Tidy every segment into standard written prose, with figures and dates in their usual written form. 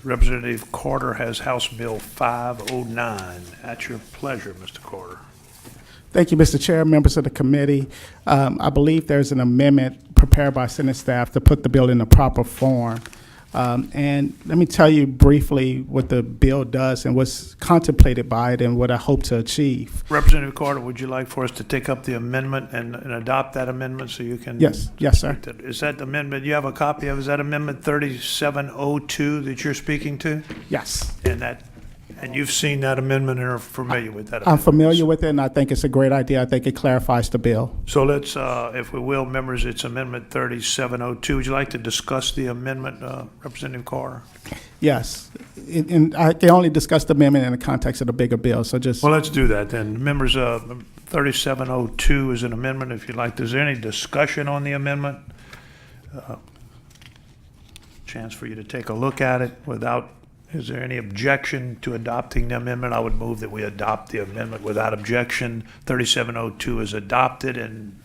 Representative Carter has House Bill 509. At your pleasure, Mr. Carter. Thank you, Mr. Chair, members of the committee. I believe there's an amendment prepared by Senate staff to put the bill in the proper form. And let me tell you briefly what the bill does and what's contemplated by it and what I hope to achieve. Representative Carter, would you like for us to take up the amendment and adopt that amendment so you can? Yes, sir. Is that amendment, you have a copy of, is that Amendment 3702 that you're speaking to? Yes. And you've seen that amendment and are familiar with that amendment? I'm familiar with it, and I think it's a great idea. I think it clarifies the bill. So let's, if we will, members, it's Amendment 3702. Would you like to discuss the amendment, Representative Carter? Yes. And I can only discuss the amendment in the context of the bigger bill, so just. Well, let's do that then. Members, 3702 is an amendment. If you'd like, is there any discussion on the amendment? Chance for you to take a look at it without, is there any objection to adopting the amendment? I would move that we adopt the amendment without objection. 3702 is adopted, and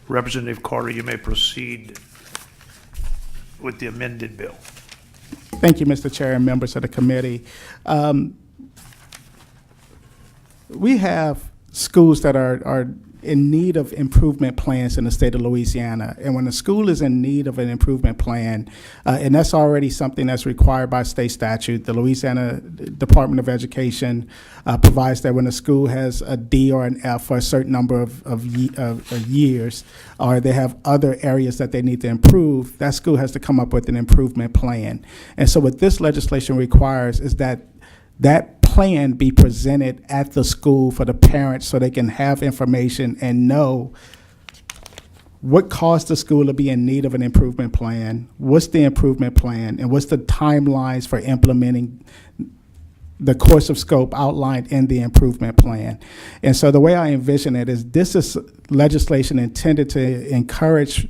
Representative Carter, you may proceed with the amended bill. Thank you, Mr. Chair and members of the committee. We have schools that are in need of improvement plans in the state of Louisiana. And when a school is in need of an improvement plan, and that's already something that's required by state statute, the Louisiana Department of Education provides that when a school has a D or an F for a certain number of years, or they have other areas that they need to improve, that school has to come up with an improvement plan. And so what this legislation requires is that plan be presented at the school for the parents so they can have information and know what caused the school to be in need of an improvement plan, what's the improvement plan, and what's the timelines for implementing the course of scope outlined in the improvement plan. And so the way I envision it is this is legislation intended to encourage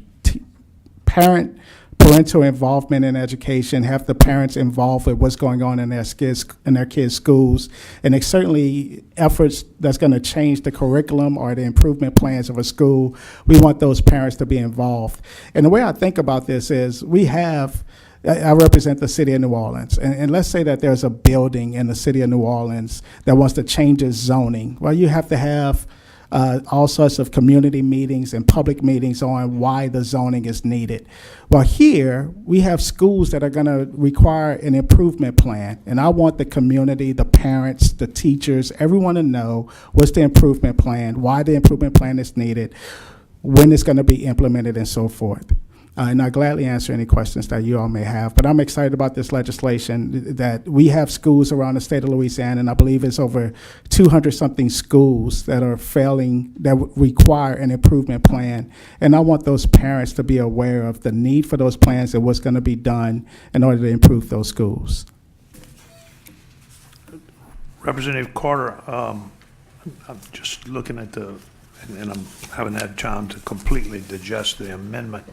parental involvement in education, have the parents involved with what's going on in their kids' schools, and it's certainly efforts that's going to change the curriculum or the improvement plans of a school. We want those parents to be involved. And the way I think about this is I represent the city of New Orleans, and let's say that there's a building in the city of New Orleans that wants to change its zoning. Well, you have to have all sorts of community meetings and public meetings on why the zoning is needed. Well, here we have schools that are going to require an improvement plan, and I want the community, the parents, the teachers, everyone to know what's the improvement plan, why the improvement plan is needed, when it's going to be implemented, and so forth. And I'll gladly answer any questions that you all may have. But I'm excited about this legislation that we have schools around the state of Louisiana, and I believe it's over 200-something schools that are failing, that require an improvement plan. And I want those parents to be aware of the need for those plans and what's going to be done in order to improve those schools. Representative Carter, I'm just looking at and I haven't had time to completely digest the amendment.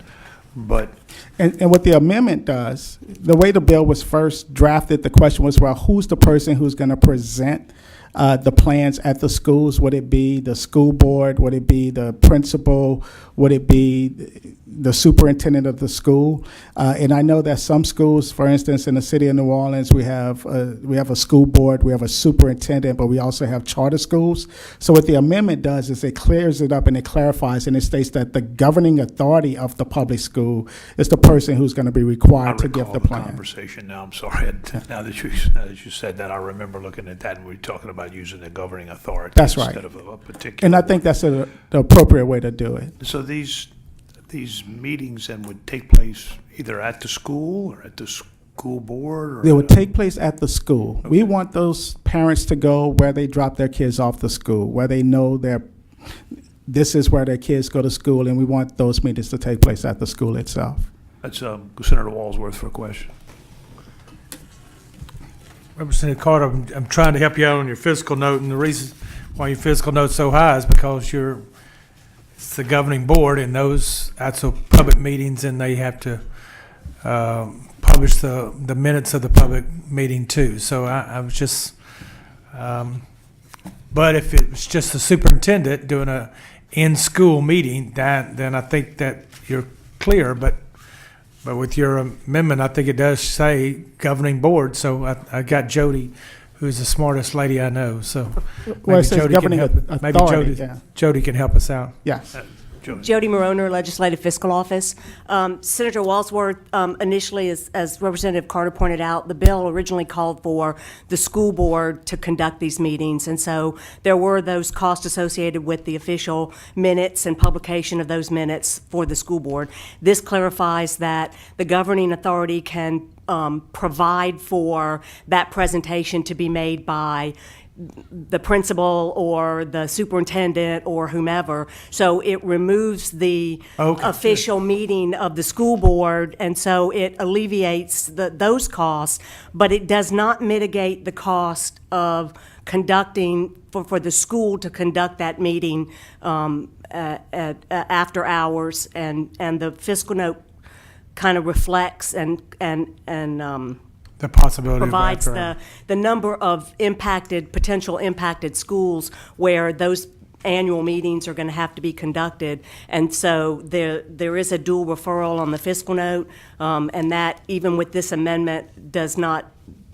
But and what the amendment does, the way the bill was first drafted, the question was, well, who's the person who's going to present the plans at the schools? Would it be the school board? Would it be the principal? Would it be the superintendent of the school? And I know that some schools, for instance, in the city of New Orleans, we have a school board, we have a superintendent, but we also have charter schools. So what the amendment does is it clears it up and it clarifies, and it states that the governing authority of the public school is the person who's going to be required to give the plan. Conversation now. I'm sorry. Now that you said that, I remember looking at that, and we were talking about using the governing authority. That's right. Instead of a particular. And I think that's the appropriate way to do it. So these meetings then would take place either at the school or at the school board? Or they would take place at the school. Okay. We want those parents to go where they drop their kids off the school, where they know this is where their kids go to school, and we want those meetings to take place at the school itself. That's Senator Walsworth for a question. Representative Carter, I'm trying to help you out on your fiscal note, and the reason why your fiscal note's so high is because it's the governing board, and that's a public meetings, and they have to publish the minutes of the public meeting too. So I was just, but if it was just the superintendent doing a in-school meeting, then I think that you're clear. But But with your amendment, I think it does say governing board, so I got Jody, who's the smartest lady I know, so Well, maybe it says Jody can governing help, maybe authority, yeah. Jody can help us out. Yes. Jody. Jody Moroner, Legislative Fiscal Office. Senator Walsworth, initially, as Representative Carter pointed out, the bill originally called for the school board to conduct these meetings, and so there were those costs associated with the official minutes and publication of those minutes for the school board. This clarifies that the governing authority can provide for that presentation to be made by the principal or the superintendent or whomever. So it removes the official meeting of the school board, and so it alleviates those costs, but it does not mitigate the cost of conducting, for the school to conduct that meeting after hours, and the fiscal note kind of reflects and The possibility provides of after. the number of potential impacted schools where those annual meetings are going to have to be conducted. And so there is a dual referral on the fiscal note, and that, even with this amendment, does not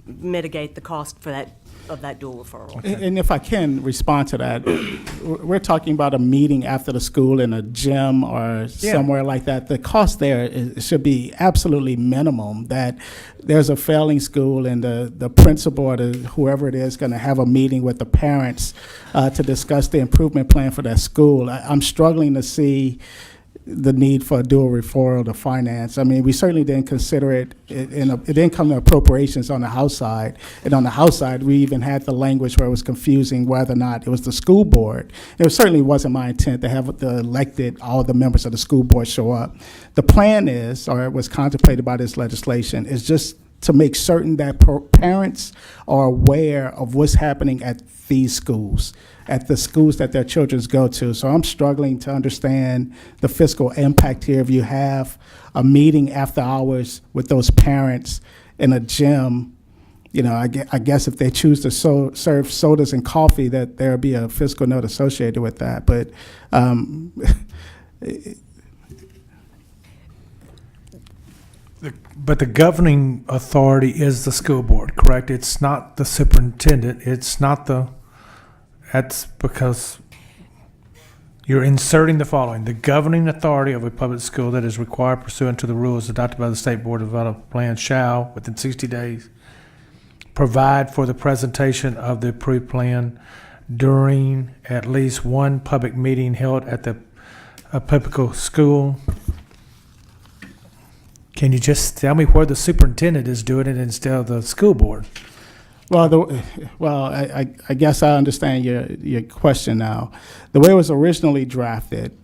mitigate the cost for that dual referral. And if I can respond to that, we're talking about a meeting after the school in a gym or somewhere like that. The cost there should be absolutely minimum, that there's a failing school and the principal or whoever it is going to have a meeting with the parents to discuss the improvement plan for that school. I'm struggling to see the need for a dual referral to finance. I mean, we certainly didn't consider it, it didn't come to appropriations on the House side. And on the House side, we even had the language where it was confusing whether or not it was the school board. It certainly wasn't my intent to have all the members of the school board show up. The plan is, or it was contemplated by this legislation, is just to make certain that parents are aware of what's happening at these schools, at the schools that their children go to. So I'm struggling to understand the fiscal impact here. If you have a meeting after hours with those parents in a gym, I guess if they choose to serve sodas and coffee, that there'll be a fiscal note associated with that. But But the governing authority is the school board, correct? It's not the superintendent. That's because you're inserting the following: the governing authority of a public school that is required pursuant to the rules adopted by the State Board of Development Plan shall, within 60 days, provide for the presentation of the approved plan during at least one public meeting held at the public school. Can you just tell me where the superintendent is doing it instead of the school board? Well, I guess I understand your question now. The way it was originally drafted,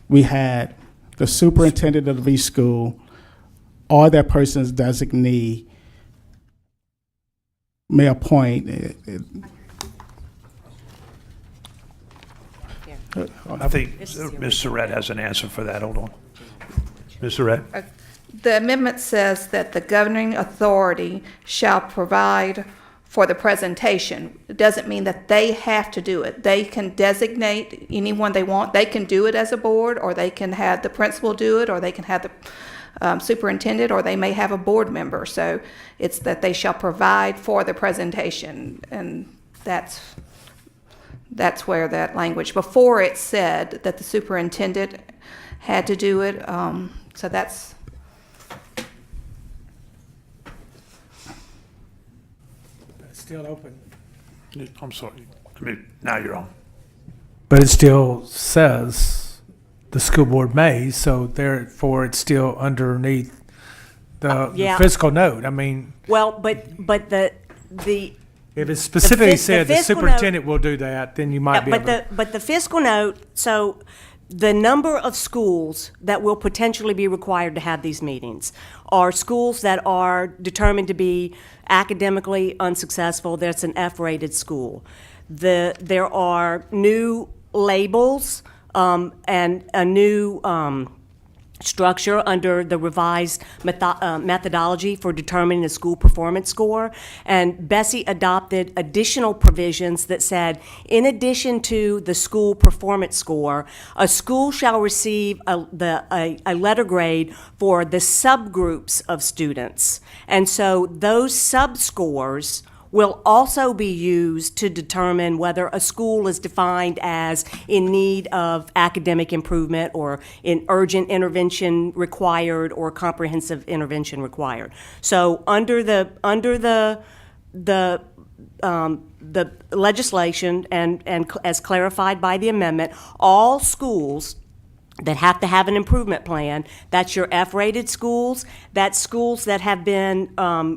we had the superintendent of each school or that person's designee may appoint. I think Ms. Surratt has an answer for that. Hold on. Ms. Surratt? The amendment says that the governing authority shall provide for the presentation. It doesn't mean that they have to do it. They can designate anyone they want. They can do it as a board, or they can have the principal do it, or they can have the superintendent, or they may have a board member. So it's that they shall provide for the presentation, and that's where that language. Before it said that the superintendent had to do it, so that's. It's still open. I'm sorry. Now you're on. But it still says the school board may, so therefore it's still underneath the fiscal note. I mean, Well, but the if it specifically said the fiscal superintendent will do that, then you might be able to. but the fiscal note, so the number of schools that will potentially be required to have these meetings are schools that are determined to be academically unsuccessful. That's an F-rated school. There are new labels and a new structure under the revised methodology for determining the school performance score. And Bessie adopted additional provisions that said, in addition to the school performance score, a school shall receive a letter grade for the subgroups of students. And so those sub-scores will also be used to determine whether a school is defined as in need of academic improvement or in urgent intervention required or comprehensive intervention required. So under the legislation and as clarified by the amendment, all schools that have to have an improvement plan, that's your F-rated schools, that's schools that have been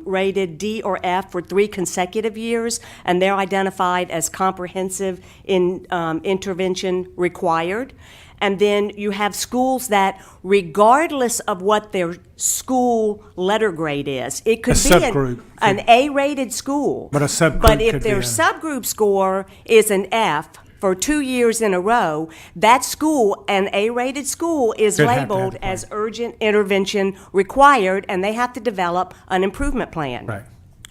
rated D or F for 3 consecutive years, and they're identified as comprehensive intervention required. And then you have schools that, regardless of what their school letter grade is, it could A be subgroup. an A-rated school. But a subgroup But if could be their a- subgroup score is an F for 2 years in a row, that school, an A-rated school, is Could have to have labeled the plan. as urgent intervention required, and they have to develop an improvement plan. Right.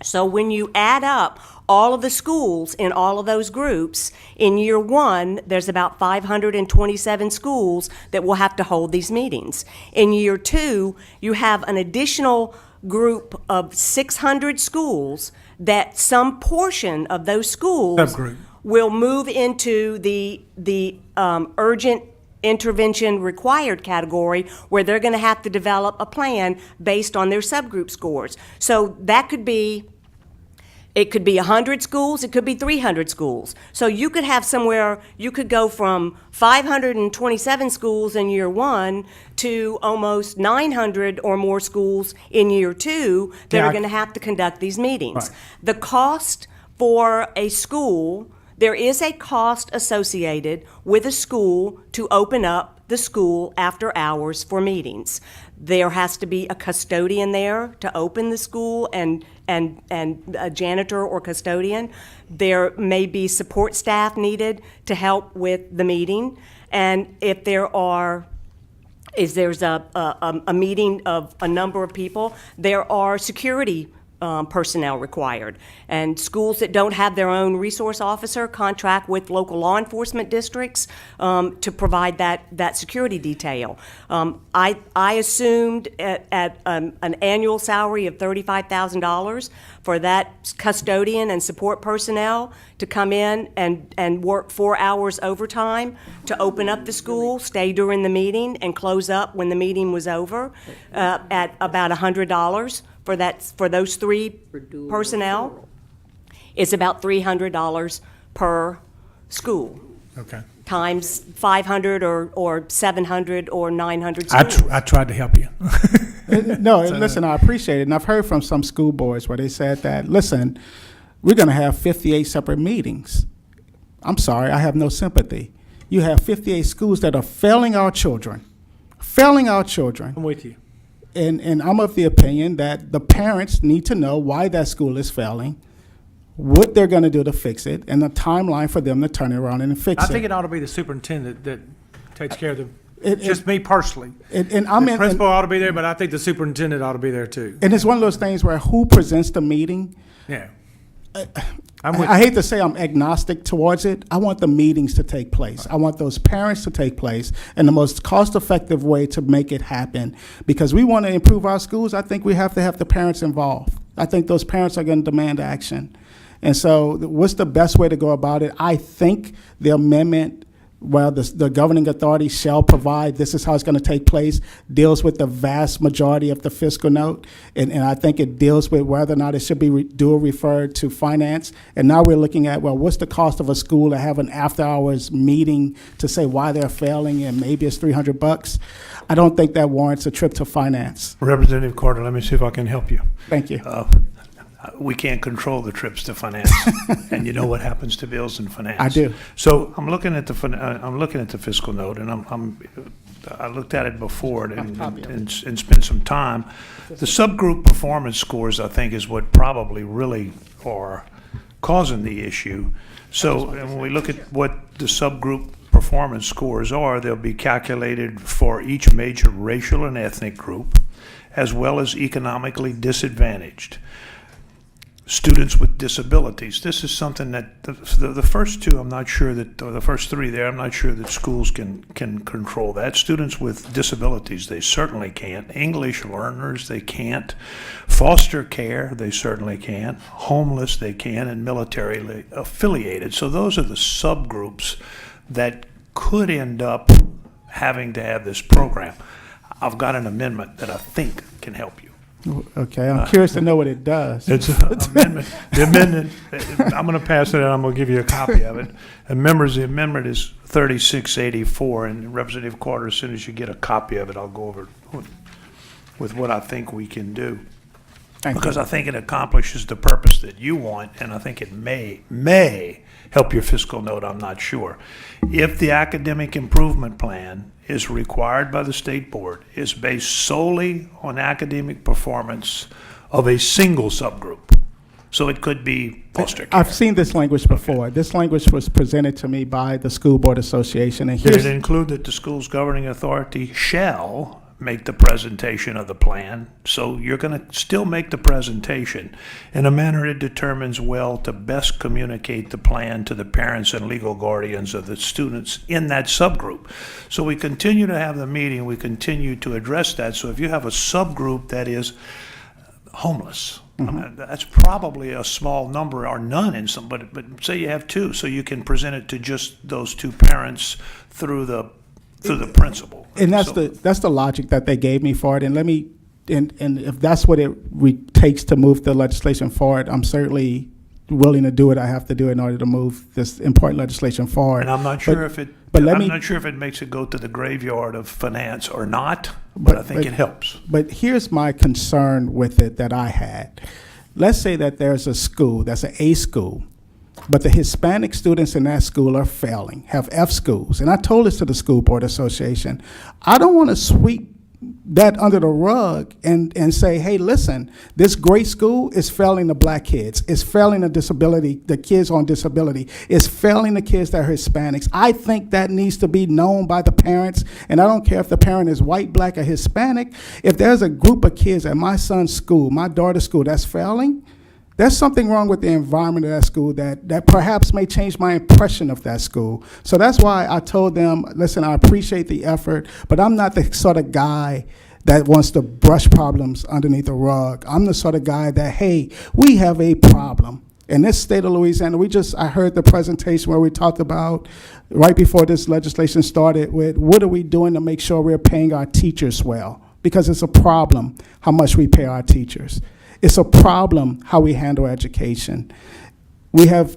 So when you add up all of the schools in all of those groups, in year 1, there's about 527 schools that will have to hold these meetings. In year 2, you have an additional group of 600 schools that some portion of those schools Subgroup. will move into the urgent intervention required category, where they're going to have to develop a plan based on their subgroup scores. So that could be, it could be 100 schools, it could be 300 schools. So you could have somewhere, you could go from 527 schools in year 1 to almost 900 or more schools in year 2 that Yeah, are I- going to have to conduct these meetings. Right. The cost for a school, there is a cost associated with a school to open up the school after hours for meetings. There has to be a custodian there to open the school and a janitor or custodian. There may be support staff needed to help with the meeting. And if there's a meeting of a number of people, there are security personnel required. And schools that don't have their own resource officer contract with local law enforcement districts to provide that security detail. I assumed at an annual salary of $35,000 for that custodian and support personnel to come in and work 4 hours overtime to open up the school, stay during the meeting, and close up when the meeting was over at about $100 for those 3 personnel. It's about $300 per school, Okay. times 500 or 700 or 900 I schools. tried to help you. No, listen, I appreciate it. And I've heard from some school boards where they said that, listen, we're going to have 58 separate meetings. I'm sorry, I have no sympathy. You have 58 schools that are failing our children. I'm with you. And I'm of the opinion that the parents need to know why that school is failing, what they're going to do to fix it, and the timeline for them to turn it around and fix I it. think it ought to be the superintendent that takes care of It- just me personally. And I'm The in, principal ought to be there, but I think the superintendent ought to be there too. and it's one of those things where who presents the meeting. Yeah. I'm with I hate to say I'm agnostic towards it. I want the meetings to take place. I want those parents to take place, and the most cost-effective way to make it happen, because we want to improve our schools, I think we have to have the parents involved. I think those parents are going to demand action. And so what's the best way to go about it? I think the amendment, well, the governing authority shall provide, this is how it's going to take place, deals with the vast majority of the fiscal note. And I think it deals with whether or not it should be dual referred to finance. And now we're looking at, well, what's the cost of a school to have an after-hours meeting to say why they're failing, and maybe it's $300? I don't think that warrants a trip to finance. Representative Carter, let me see if I can help you. Thank you. We can't control the trips to finance, and you know what happens to bills in finance. I do. So I'm looking at the fiscal note, and I looked at it before and spent some time. The subgroup performance scores, I think, is what probably really are causing the issue. So and when we look at what the subgroup performance scores are, they'll be calculated for each major racial and ethnic group, as well as economically disadvantaged. Students with disabilities. This is something that the first two, I'm not sure that, or the first three there, I'm not sure that schools can control that. Students with disabilities, they certainly can't. English learners, they can't. Foster care, they certainly can't. Homeless, they can, and militarily affiliated. So those are the subgroups that could end up having to have this program. I've got an amendment that I think can help you. Okay, I'm curious to know what it does. It's an amendment. The amendment, I'm going to pass it out. I'm going to give you a copy of it. And members, the amendment is 3684. And Representative Carter, as soon as you get a copy of it, I'll go over it with what I think we can do. Because I think it accomplishes the purpose that you want, and I think it may help your fiscal note, I'm not sure. If the academic improvement plan is required by the state board, is based solely on academic performance of a single subgroup. So it could be foster care. I've seen this language before. This language was presented to me by the School Board Association, and Did here's, it include that the school's governing authority shall make the presentation of the plan? So you're going to still make the presentation in a manner it determines well to best communicate the plan to the parents and legal guardians of the students in that subgroup. So we continue to have the meeting, we continue to address that. So if you have a subgroup that is homeless, I mean, that's probably a small number or none in some, but say you have two, so you can present it to just those two parents through the principal. and that's So- that's the logic that they gave me for it. And let me, and if that's what it takes to move the legislation forward, I'm certainly willing to do what I have to do in order to move this important legislation forward. And I'm not sure if it, but let I'm me- not sure if it makes it go to the graveyard of finance or not, but I think it helps. But here's my concern with it that I had. Let's say that there's a school, that's an A school, but the Hispanic students in that school are failing, have F schools. And I told this to the School Board Association. I don't want to sweep that under the rug and say, hey, listen, this great school is failing the black kids. It's failing the kids on disability. It's failing the kids that are Hispanics. I think that needs to be known by the parents. And I don't care if the parent is white, black, or Hispanic. If there's a group of kids at my son's school, my daughter's school, that's failing, there's something wrong with the environment of that school that perhaps may change my impression of that school. So that's why I told them, listen, I appreciate the effort, but I'm not the sort of guy that wants to brush problems underneath the rug. I'm the sort of guy that, hey, we have a problem. In this state of Louisiana, I heard the presentation where we talked about, right before this legislation started, with what are we doing to make sure we're paying our teachers well? Because it's a problem how much we pay our teachers. It's a problem how we handle education. We have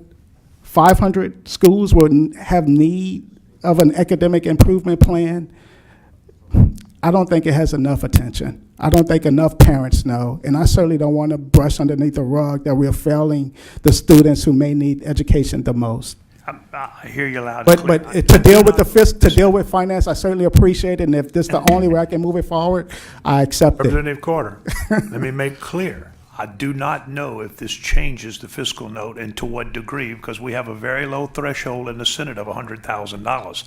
500 schools will have need of an academic improvement plan. I don't think it has enough attention. I don't think enough parents know, and I certainly don't want to brush underneath the rug that we're failing the students who may need education the most. I hear you loud and clear. But to deal with to deal with finance, I certainly appreciate it, and if this is the only way I can move it forward, I accept it. Representative Carter, let me make clear, I do not know if this changes the fiscal note and to what degree, because we have a very low threshold in the Senate of $100,000.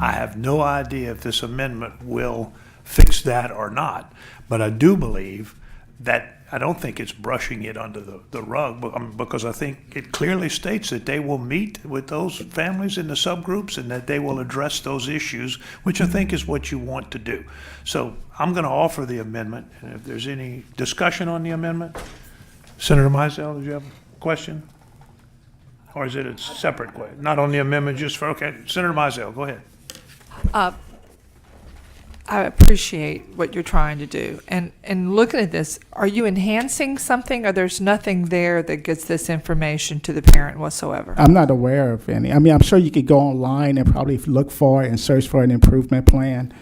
I have no idea if this amendment will fix that or not, but I do believe that, I don't think it's brushing it under the rug, because I think it clearly states that they will meet with those families in the subgroups and that they will address those issues, which I think is what you want to do. So I'm going to offer the amendment, and if there's any discussion on the amendment, Senator Mizell, did you have a question? Or is it a separate question? Not on the amendment, just for, okay, Senator Mizell, go ahead. I appreciate what you're trying to do. And looking at this, are you enhancing something, or there's nothing there that gets this information to the parent whatsoever? I'm not aware of any. I mean, I'm sure you could go online and probably look for it and search for an improvement plan.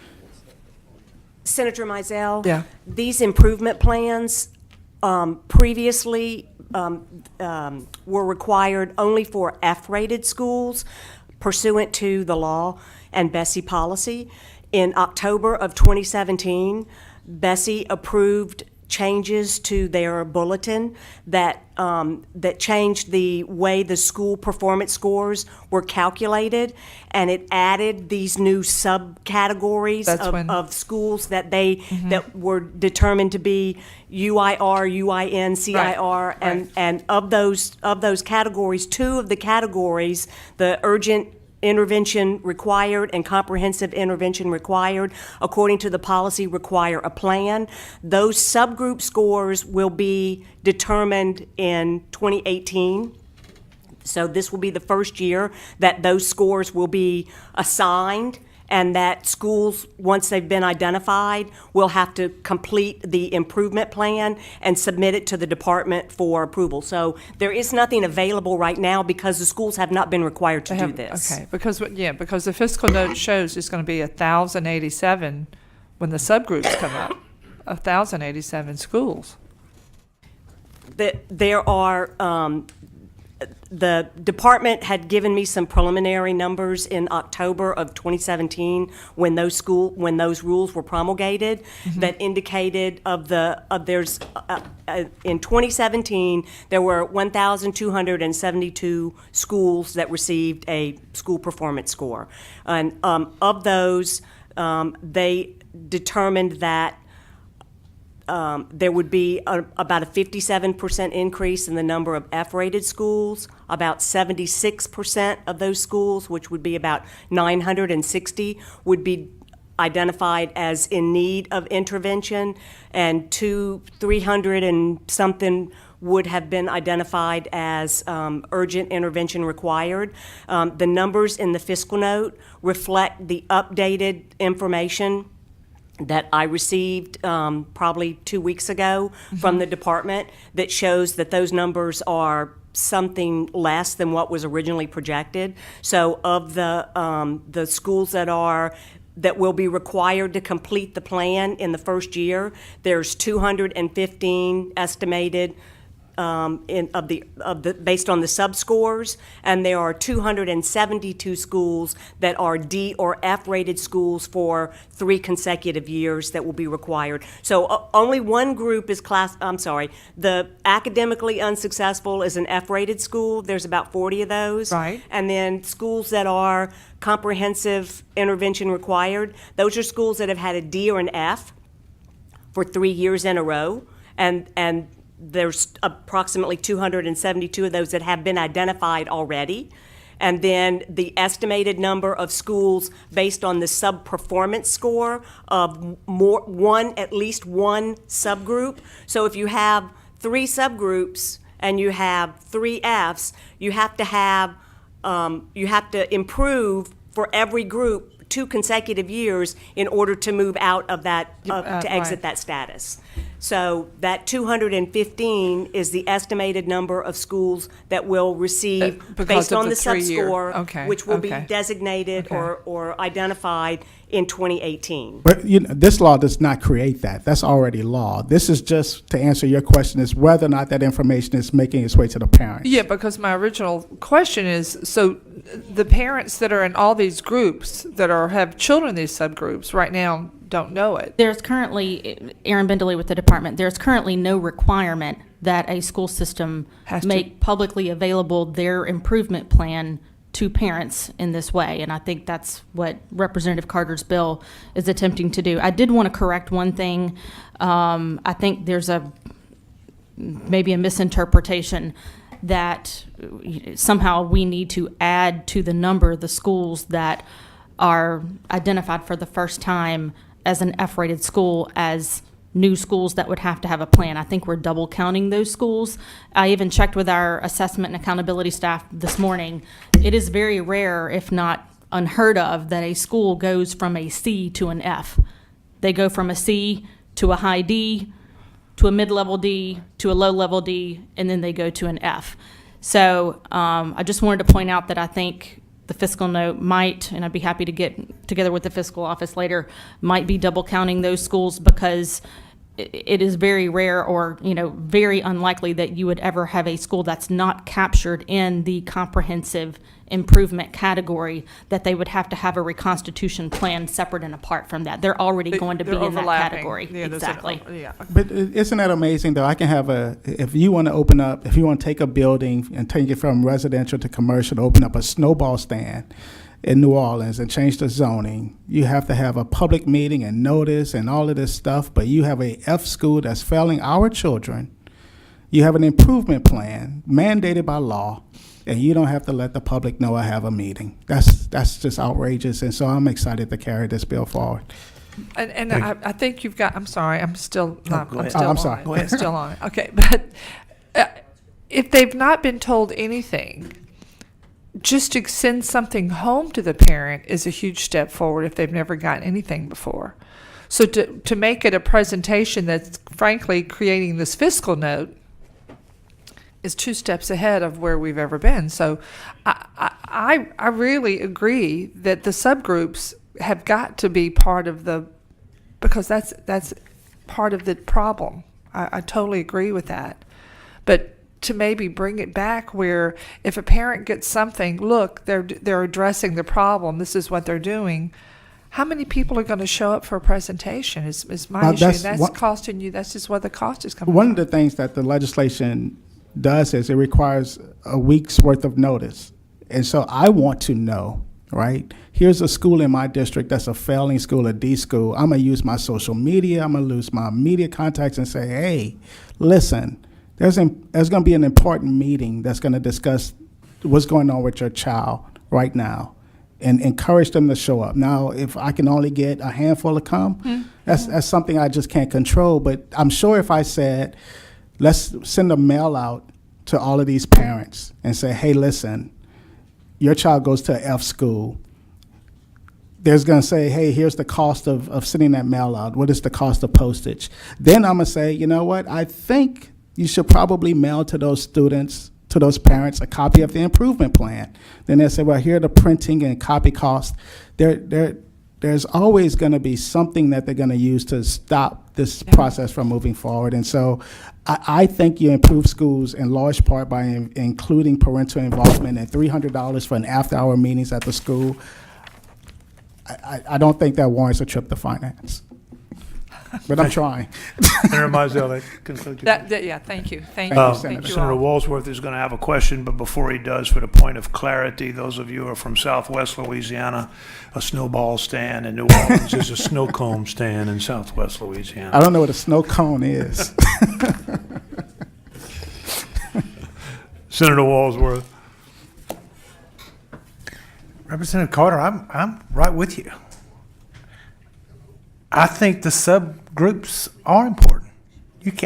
Senator Mizell? Yeah. These improvement plans previously were required only for F-rated schools pursuant to the law and Bessie policy. In October of 2017, Bessie approved changes to their bulletin that that changed the way the school performance scores were calculated, and it added these new subcategories That's when- of schools that that were determined to be UIR, UIN, CIR, and of those categories, two of the categories, the urgent intervention required and comprehensive intervention required, according to the policy, require a plan. Those subgroup scores will be determined in 2018. So this will be the first year that those scores will be assigned, and that schools, once they've been identified, will have to complete the improvement plan and submit it to the department for approval. So there is nothing available right now because the schools have not been required to do this. Okay, because the fiscal note shows it's going to be 1,087 when the subgroups come up. 1,087 schools. There are, the department had given me some preliminary numbers in October of 2017 when those rules were promulgated that indicated in 2017 there were 1,272 schools that received a school performance score, and of those they determined that there would be about a 57% increase in the number of F-rated schools. About 76% of those schools, which would be about 960, would be identified as in need of intervention, and 300 and something would have been identified as urgent intervention required. The numbers in the fiscal note reflect the updated information that I received probably 2 weeks ago from the department that shows that those numbers are something less than what was originally projected. So of the schools that will be required to complete the plan in the first year, there's 215 estimated based on the sub-scores, and there are 272 schools that are D or F rated schools for 3 consecutive years that will be required. So only one group is the academically unsuccessful is an F rated school. There's about 40 of those. Right. And then schools that are comprehensive intervention required, those are schools that have had a D or an F for 3 years in a row, and there's approximately 272 of those that have been identified already. And then the estimated number of schools based on the sub-performance score of at least one subgroup. So if you have 3 subgroups and you have 3 Fs, you have to improve for every group 2 consecutive years in order to move out of that, to exit right. that status. So that 215 is the estimated number of schools that will receive, because based of on the the 3-year. sub-score, Okay, which will be okay. designated Okay. or identified in 2018. But this law does not create that. That's already law. This is just to answer your question, is whether or not that information is making its way to the parents. Yeah, because my original question is, so the parents that are in all these groups that have children in these subgroups right now don't know it. There's currently, Aaron Bendeley with the department, there's currently no requirement that a school system Has to- make publicly available their improvement plan to parents in this way. And I think that's what Representative Carter's bill is attempting to do. I did want to correct one thing. I think there's maybe a misinterpretation that somehow we need to add to the number the schools that are identified for the first time as an F-rated school as new schools that would have to have a plan. I think we're double counting those schools. I even checked with our assessment and accountability staff this morning. It is very rare, if not unheard of, that a school goes from a C to an F. They go from a C to a high D, to a mid-level D, to a low-level D, and then they go to an F. So I just wanted to point out that I think the fiscal note might, and I'd be happy to get together with the fiscal office later, might be double counting those schools because it is very rare or, very unlikely that you would ever have a school that's not captured in the comprehensive improvement category, that they would have to have a reconstitution plan separate and apart from that. They're already going to be They're in that overlapping. category. Yeah, there's Exactly. yeah. But isn't that amazing, though? I can have if you want to open up, if you want to take a building and take it from residential to commercial, to open up a snowball stand in New Orleans and change the zoning, you have to have a public meeting and notice and all of this stuff. But you have a F school that's failing our children. You have an improvement plan mandated by law, and you don't have to let the public know I have a meeting. That's just outrageous. And so I'm excited to carry this bill forward. And I think you've got, I'm sorry, I'm still not, go I'm ahead. still I'm on sorry. it. Go I'm still on it. Okay, but if they've not been told anything, just to send something home to the parent is a huge step forward if they've never gotten anything before. So to make it a presentation that's frankly creating this fiscal note is 2 steps ahead of where we've ever been. So I really agree that the subgroups have got to be part of because that's part of the problem. I totally agree with that. But to maybe bring it back where if a parent gets something, look, they're addressing the problem, this is what they're doing. How many people are going to show up for a presentation is my issue. And that's costing you, that's just what the cost is coming One from. of the things that the legislation does is it requires a week's worth of notice. And so I want to know, right? Here's a school in my district that's a failing school, a D school. I'm going to use my social media. I'm going to use my media contacts and say, hey, listen, there's going to be an important meeting that's going to discuss what's going on with your child right now and encourage them to show up. Now, if I can only get a handful to come, that's something I just can't control. But I'm sure if I said, let's send a mail out to all of these parents and say, hey, listen, your child goes to an F school. There's going to say, hey, here's the cost of sending that mail out. What is the cost of postage? Then I'm going to say, you know what, I think you should probably mail to those students, to those parents, a copy of the improvement plan. Then they say, well, here are the printing and copy costs. There's always going to be something that they're going to use to stop this process from moving forward. And so I think you improve schools in large part by including parental involvement and $300 for an after-hour meetings at the school. I don't think that warrants a trip to finance. But I'm trying. Senator Mizell, that concludes your Yeah, thank you. Thank Thank you. you, Thank Senator. you Senator all. Walsworth is going to have a question, but before he does, for the point of clarity, those of you who are from Southwest Louisiana, a snowball stand in New Orleans is a snow cone stand in Southwest I Louisiana. don't know what a snow cone is. Senator Walsworth. Representative Carter, I'm right with you. I think the subgroups are important.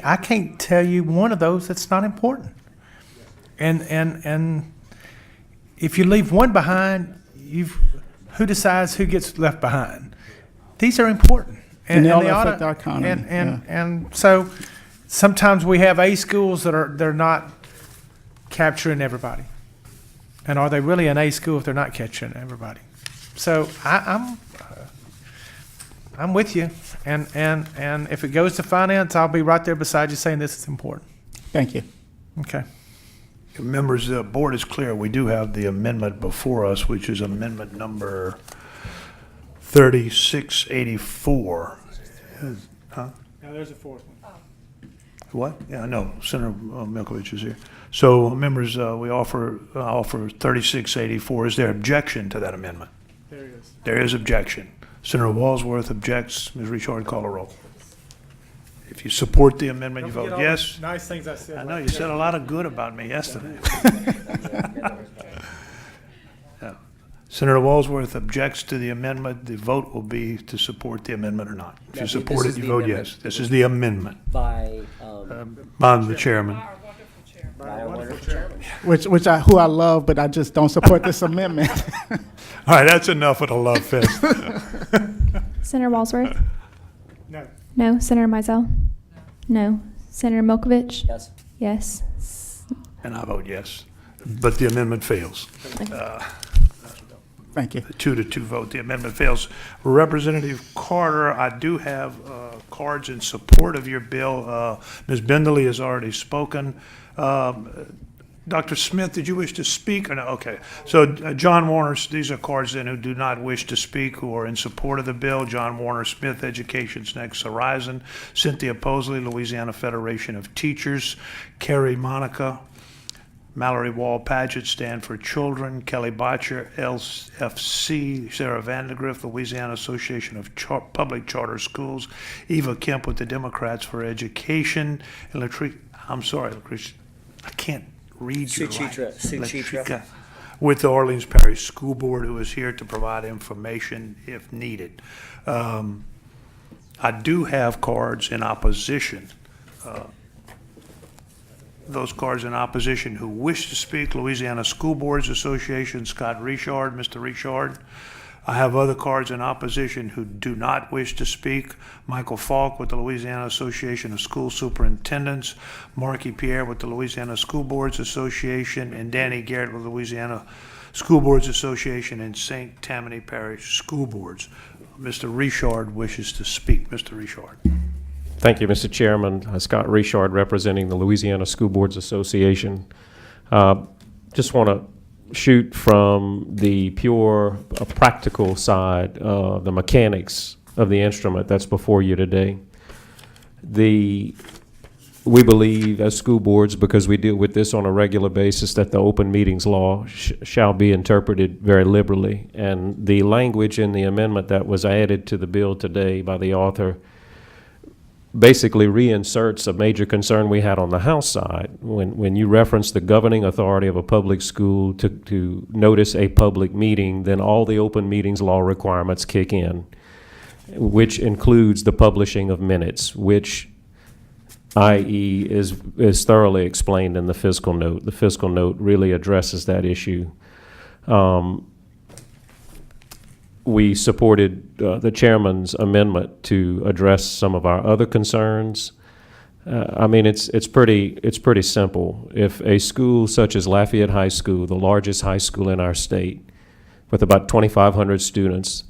I can't tell you one of those that's not important. And if you leave one behind, who decides who gets left behind? These are important. And they all ought to- affect our economy, And so sometimes we have A schools they're not capturing everybody. And are they really an A school if they're not catching everybody? So I'm with you, and if it goes to finance, I'll be right there beside you saying this is important. Thank you. Okay. Members, the board is clear. We do have the amendment before us, which is amendment number 3684. Huh? Now there's a fourth one. What? Yeah, no, Senator Milkovich is here. So, members, we offer 3684. Is there objection to that amendment? There it is. There is objection. Senator Walsworth objects. Ms. Richard, call a roll. If you support the amendment, you vote yes. Nice things I said. I know, you said a lot of good about me yesterday. Yeah. Senator Walsworth objects to the amendment. The vote will be to support the amendment or not. If you Yeah, support this it, is you the vote amendment. yes. This is the amendment by by the chairman. our wonderful chairman. Who I love, but I just don't support this amendment. All right, that's enough of the love fest. Senator Walsworth? No. No. Senator Mizell? No. Senator Milkovich? Yes. Yes. And I vote yes. But the amendment fails. Thank you. 2-2 vote, the amendment fails. Representative Carter, I do have cards in support of your bill. Ms. Benderly has already spoken. Dr. Smith, did you wish to speak? Or no? Okay. So John Warner, these are cards then who do not wish to speak, who are in support of the bill. John Warner Smith, Education's Next Horizon. Cynthia Posley, Louisiana Federation of Teachers. Carrie Monica. Mallory Wall Paget, Stand for Children. Kelly Botcher, LFC. Sarah Vandegrift, Louisiana Association of Public Charter Schools. Eva Kemp with the Democrats for Education. And Latrice, I can't read your Suchitra. with the Orleans Parish School Board, who is here to provide information if needed. I do have cards in opposition. Those cards in opposition who wish to speak: Louisiana School Boards Association, Scott Richard, Mr. Richard. I have other cards in opposition who do not wish to speak: Michael Falk with the Louisiana Association of School Superintendents, Marky Pierre with the Louisiana School Boards Association, and Danny Garrett with the Louisiana School Boards Association and St. Tammany Parish School Boards. Mr. Richard wishes to speak. Mr. Richard. Thank you, Mr. Chairman. Scott Richard, representing the Louisiana School Boards Association. Just want to shoot from the pure practical side, the mechanics of the instrument that's before you today. We believe as school boards, because we deal with this on a regular basis, that the open meetings law shall be interpreted very liberally. And the language in the amendment that was added to the bill today by the author basically reinserts a major concern we had on the House side. When you reference the governing authority of a public school to notice a public meeting, then all the open meetings law requirements kick in, which includes the publishing of minutes, which i.e. is thoroughly explained in the fiscal note. The fiscal note really addresses that issue. We supported the chairman's amendment to address some of our other concerns. I mean, it's pretty simple. If a school such as Lafayette High School, the largest high school in our state, with about 2,500 students,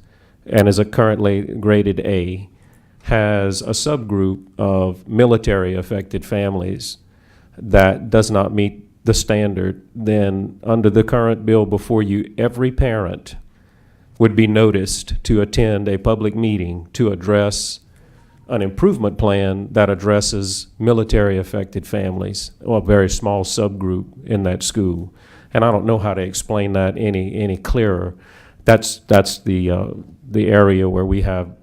and is currently graded A, has a subgroup of military-affected families that does not meet the standard, then under the current bill before you, every parent would be noticed to attend a public meeting to address an improvement plan that addresses military-affected families, or a very small subgroup in that school. And I don't know how to explain that any clearer. That's the area where we have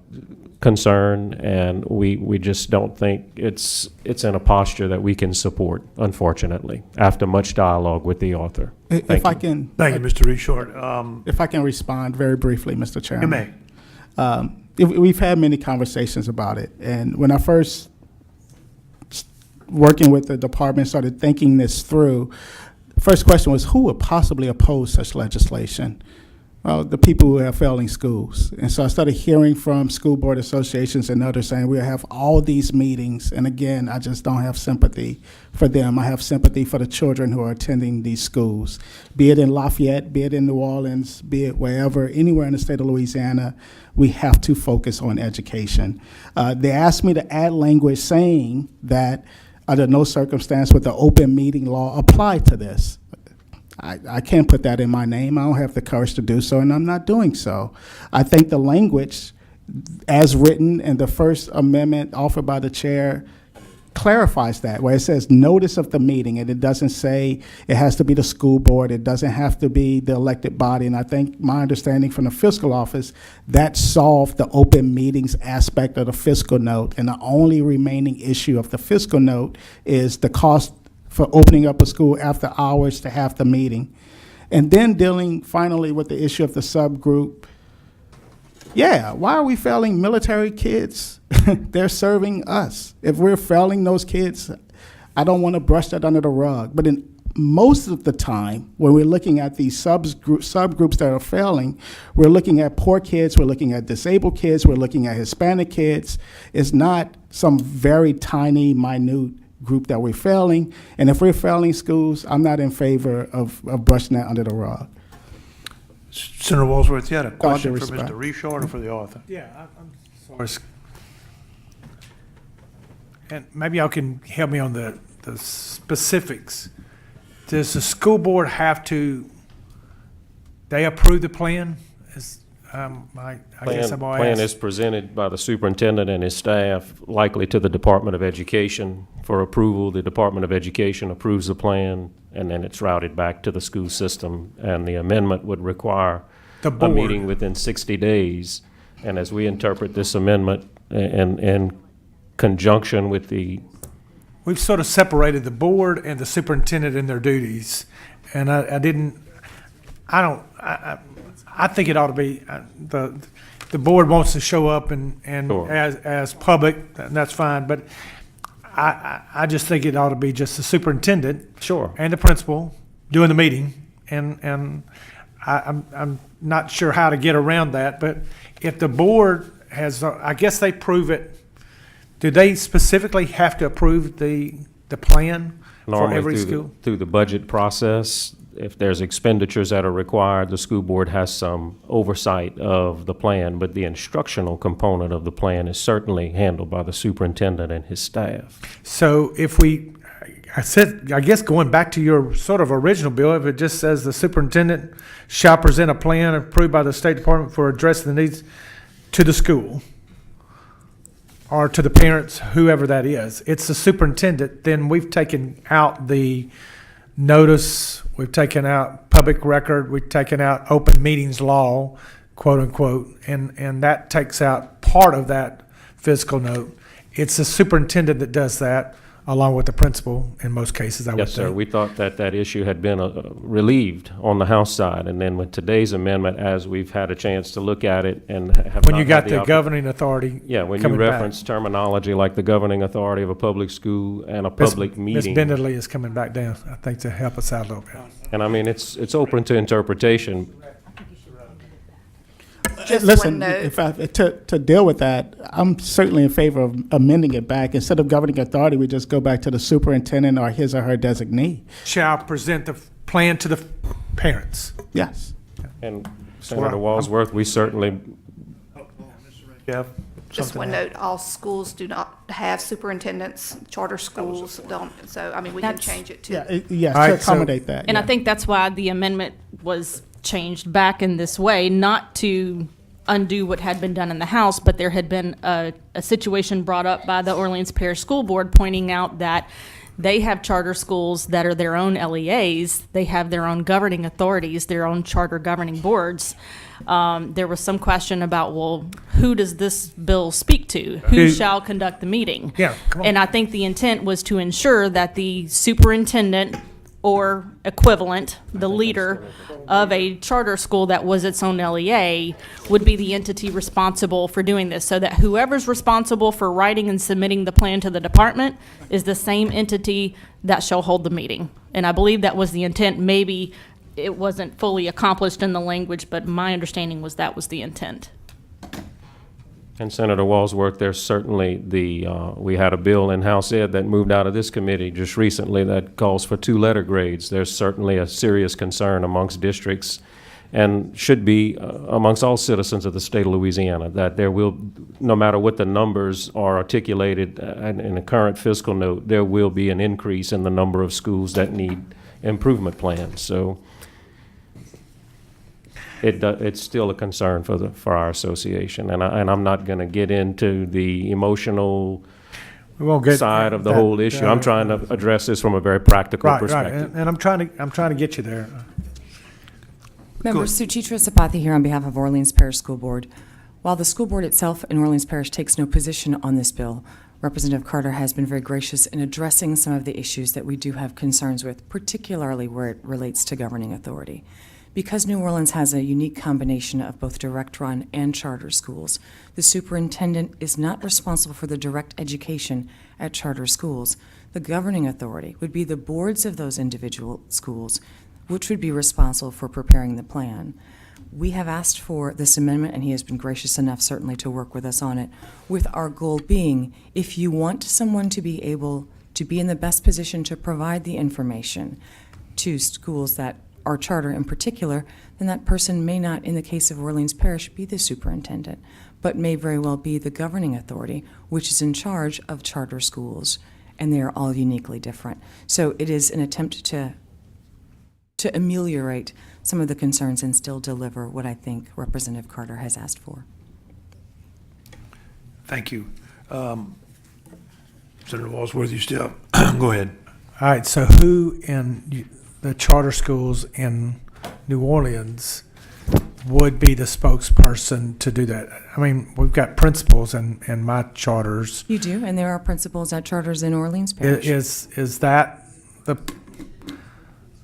concern, and we just don't think it's in a posture that we can support, unfortunately, after much dialogue with the author. If I can, Thank you, Mr. Richard. if I can respond very briefly, Mr. Chairman. You may. We've had many conversations about it, and when I first working with the department started thinking this through, the first question was, who would possibly oppose such legislation? Well, the people who have failing schools. And so I started hearing from school board associations and others saying we'll have all these meetings. And again, I just don't have sympathy for them. I have sympathy for the children who are attending these schools, be it in Lafayette, be it in New Orleans, be it wherever, anywhere in the state of Louisiana. We have to focus on education. They asked me to add language saying that under no circumstance would the open meeting law apply to this. I can't put that in my name. I don't have the courage to do so, and I'm not doing so. I think the language, as written in the first amendment offered by the chair, clarifies that, where it says notice of the meeting, and it doesn't say it has to be the school board, it doesn't have to be the elected body. And I think my understanding from the fiscal office, that solved the open meetings aspect of the fiscal note, and the only remaining issue of the fiscal note is the cost for opening up a school after hours to have the meeting. And then dealing finally with the issue of the subgroup. Yeah, why are we failing military kids? They're serving us. If we're failing those kids, I don't want to brush that under the rug. But in most of the time, when we're looking at these subgroups that are failing, we're looking at poor kids, we're looking at disabled kids, we're looking at Hispanic kids. It's not some very tiny, minute group that we're failing. And if we're failing schools, I'm not in favor of brushing that under the rug. Senator Walsworth, you had a due question for respect. Mr. Reshort or for the author? Yeah, I'm sorry. And maybe y'all can help me on the specifics. Does the school board have to, they approve the plan? I guess I'm all Plan is asked. presented by the superintendent and his staff, likely to the Department of Education for approval. The Department of Education approves the plan, and then it's routed back to the school system. And the amendment would require The a board. meeting within 60 days. And as we interpret this amendment in conjunction with the, We've sort of separated the board and the superintendent in their duties. And I think it ought to be, the board wants to show up and Sure. as public, and that's fine, but I just think it ought to be just the superintendent sure. and the principal doing the meeting, and I'm not sure how to get around that, but if the board has, I guess they prove it, do they specifically have to approve the plan for Normally every through school? through the budget process, if there's expenditures that are required, the school board has some oversight of the plan, but the instructional component of the plan is certainly handled by the superintendent and his staff. So if I guess going back to your sort of original bill, if it just says the superintendent shall present a plan approved by the State Department for addressing the needs to the school or to the parents, whoever that is, it's the superintendent, then we've taken out the notice, we've taken out public record, we've taken out open meetings law, quote unquote, and that takes out part of that fiscal note. It's the superintendent that does that, along with the principal in most cases, I would think. Yes, sir. We thought that that issue had been relieved on the House side, and then with today's amendment, as we've had a chance to look at it and have When not you got had the oppor- governing authority Yeah, when you coming back. reference terminology like the governing authority of a public school and a public Miss meeting. Benedley is coming back down, I think, to help us out a little bit. And I mean, it's open to interpretation. Just Listen, one note. to deal with that, I'm certainly in favor of amending it back. Instead of governing authority, we just go back to the superintendent or his or her designee. Shall present the plan to the parents. Yes. And well, Senator Walsworth, we certainly, Jeff? Just something one to add? note, all schools do not have superintendents, charter schools don't, so, I mean, we can That's- change it to. Yes, All to right, so- accommodate that. And I yeah. think that's why the amendment was changed back in this way, not to undo what had been done in the House, but there had been a situation brought up by the Orleans Parish School Board pointing out that they have charter schools that are their own LEAs. They have their own governing authorities, their own charter governing boards. There was some question about, well, who does this bill speak to? Who Who- shall conduct the meeting? Yeah, come on. And I think the intent was to ensure that the superintendent or equivalent, the leader of a charter school that was its own LEA, would be the entity responsible for doing this, so that whoever's responsible for writing and submitting the plan to the department is the same entity that shall hold the meeting. And I believe that was the intent. Maybe it wasn't fully accomplished in the language, but my understanding was that was the intent. and Senator Walsworth, there's certainly we had a bill in House Ed that moved out of this committee just recently that calls for 2-letter grades. There's certainly a serious concern amongst districts and should be amongst all citizens of the state of Louisiana, that there will, no matter what the numbers are articulated in the current fiscal note, there will be an increase in the number of schools that need improvement plans. So it's still a concern for our association, and I'm not going to get into the emotional We won't get side of the that- whole issue. I'm trying to address this from a very practical Right, right, perspective. and I'm trying to get you there. Member Suchitra Sapathi here on behalf of Orleans Parish School Board. While the school board itself in Orleans Parish takes no position on this bill, Representative Carter has been very gracious in addressing some of the issues that we do have concerns with, particularly where it relates to governing authority. Because New Orleans has a unique combination of both direct-run and charter schools, the superintendent is not responsible for the direct education at charter schools. The governing authority would be the boards of those individual schools, which would be responsible for preparing the plan. We have asked for this amendment, and he has been gracious enough certainly to work with us on it, with our goal being, if you want someone to be able to be in the best position to provide the information to schools that our charter in particular, then that person may not, in the case of Orleans Parish, be the superintendent, but may very well be the governing authority, which is in charge of charter schools, and they are all uniquely different. So it is an attempt to ameliorate some of the concerns and still deliver what I think Representative Carter has asked for. Thank you. Senator Walsworth, you still, go ahead. All right, so who in the charter schools in New Orleans would be the spokesperson to do that? I mean, we've got principals in my charters. You do, and there are principals at charters in Orleans Parish. Is that the,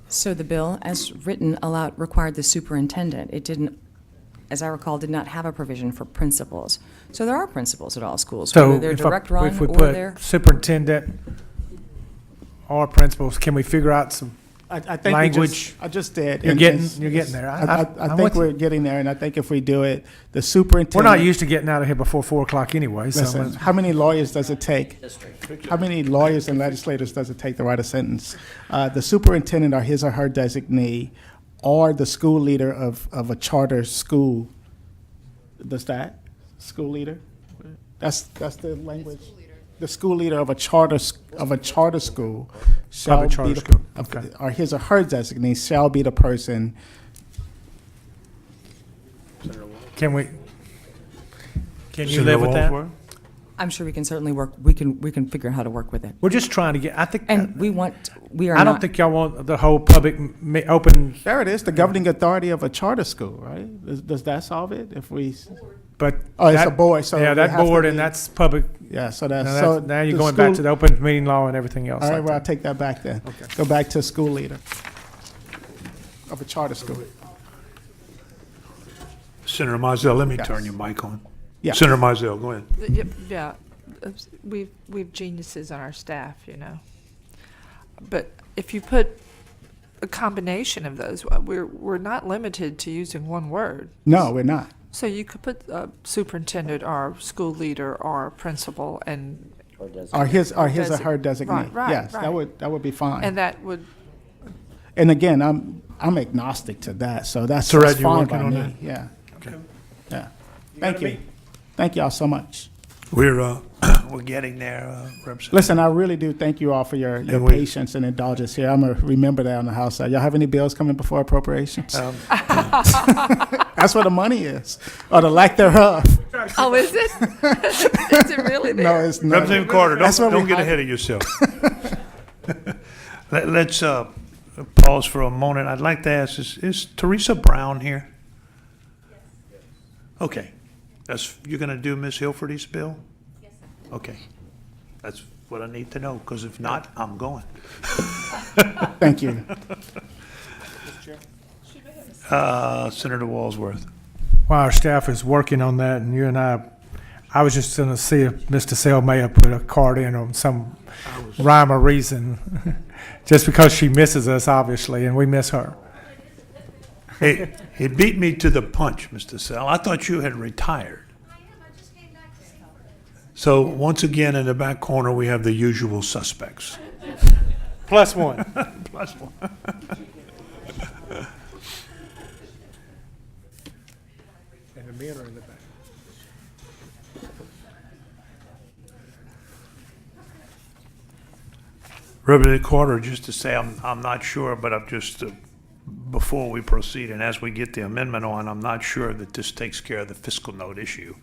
So the bill, as written, required the superintendent. It didn't, as I recall, did not have a provision for principals. So there are principals at all schools, so whether they're direct run if we or put they're. superintendent or principals, can we figure out some? I think Language. I just did. You're and getting it's- there. I I'm think with you. we're getting there, and I think if we do it, the We're superintendent. not used to getting out of here before 4 o'clock anyway, so. Listen, how many lawyers does it take? How many lawyers and legislators does it take to write a sentence? The superintendent or his or her designee, or the school leader of a charter school. Does that? School leader? That's the language. The school leader of a charter school shall Private charter be the, school, okay. or his or her designee shall be the person. Can you Senator live with that? Walsworth? I'm sure we can certainly work, we can figure out how to work with it. We're just trying to get, I think, And we are I don't not, think y'all want the whole public open, There it is, the governing authority of a charter school, right? Does that solve it? If we, but. oh, it's a that- board, so. Yeah, it that has to board, be- and that's public. Yeah, so Now, that's, so. now you're the going back school- to the open meeting law and everything else All right, like well, I'll that. take that back then. Okay. Go back to school leader of a charter school. Senator Mizell, let me Yes. turn your mic on. Yeah. Senator Mizell, go ahead. Yep, yeah, we've geniuses on our staff, you know. But if you put a combination of those, we're not limited to using one word. No, we're not. So you could put superintendent or school leader or principal, and Or his or Desi- her designee. right, Yes, right. that would be fine. that would, And again, I'm agnostic to that, so that's So, Red, that's you're fine working by on me. that? Yeah, Okay. yeah. Thank you. Thank y'all so much. We're getting there, Representative. Listen, I really do thank you all for your And we- patience and indulgence here. I'm gonna remember that on the House side. Y'all have any bills coming before appropriations? That's where the money is, or the lack thereof. oh, is it? Is it really there? No, it's not. Representative Carter, That's what don't we get hide. ahead of yourself. Let's pause for a moment. I'd like to ask, is Teresa Brown here? Okay. You're going to do Ms. Hilferty's bill? Yes, sir. Okay. That's what I need to know, because if not, I'm going. Thank you. Senator Walsworth. While our staff is working on that, and you and I was just gonna see if Mr. Sale may have put a card in on some rhyme or reason, just because she misses us, obviously, and we miss her. Hey, it beat me to the punch, Mr. Sell. I thought you had retired. So once again, in the back corner, we have the usual suspects. Plus one. Plus one. And the men are in the back. Representative Carter, just to say, I'm not sure, but I'm just, before we proceed and as we get the amendment on, I'm not sure that this takes care of the fiscal note issue.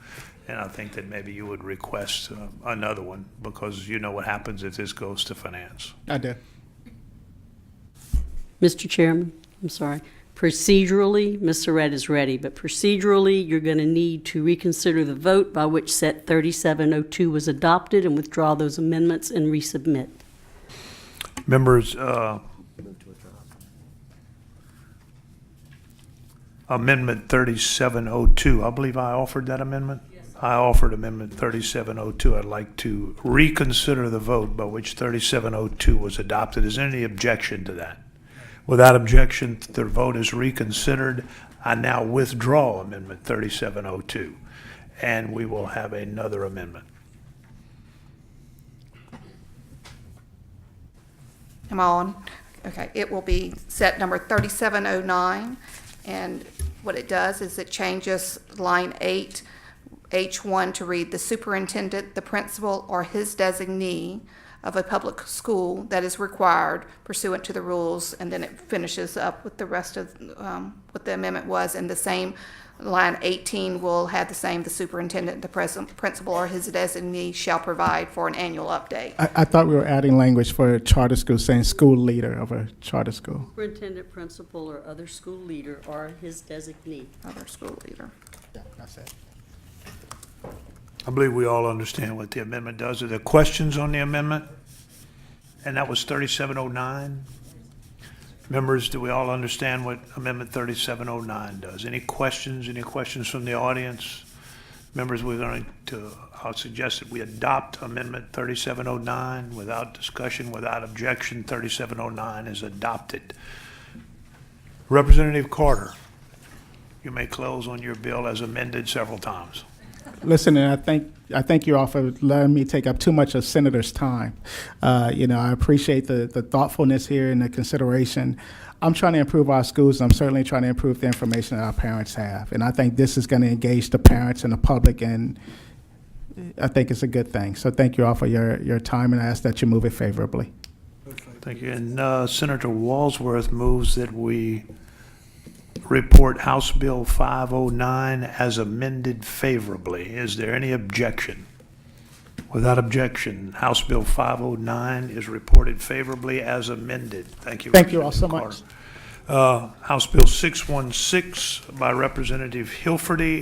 And I think that maybe you would request another one, because you know what happens if this goes to finance. I do. Mr. Chairman, I'm sorry. Procedurally, Ms. Surratt is ready, but procedurally, you're going to need to reconsider the vote by which set 3702 was adopted and withdraw those amendments and resubmit. Members, Amendment 3702, I believe I offered that amendment? Yes. I offered Amendment 3702. I'd like to reconsider the vote by which 3702 was adopted. Is there any objection to that? Without objection, the vote is reconsidered. I now withdraw Amendment 3702, and we will have another amendment. I'm on. Okay, it will be set number 3709, and what it does is it changes line 8, H1 to read, "The superintendent, the principal, or his designee of a public school that is required pursuant to the rules," and then it finishes up with the rest of what the amendment was, and the same line 18 will have the same, "The superintendent, the principal, or his designee shall provide for an annual update." I thought we were adding language for a charter school, saying school leader of a charter school. Superintendent, principal, or other school leader, or his designee. Other school leader. Yeah, that's it. I believe we all understand what the amendment does. Are there questions on the amendment? And that was 3709? Members, do we all understand what Amendment 3709 does? Any questions? Any questions from the audience? Members, I'll suggest that we adopt Amendment 3709 without discussion, without objection. 3709 is adopted. Representative Carter, you may close on your bill as amended several times. Listen, and I thank you all for letting me take up too much of Senator's time. I appreciate the thoughtfulness here and the consideration. I'm trying to improve our schools, and I'm certainly trying to improve the information that our parents have. And I think this is going to engage the parents and the public, and I think it's a good thing. So thank you all for your time, and I ask that you move it favorably. Thank you. And Senator Walsworth moves that we report House Bill 509 as amended favorably. Is there any objection? Without objection, House Bill 509 is reported favorably as amended. Thank you. Thank you all so much. House Bill 616 by Representative Hilferty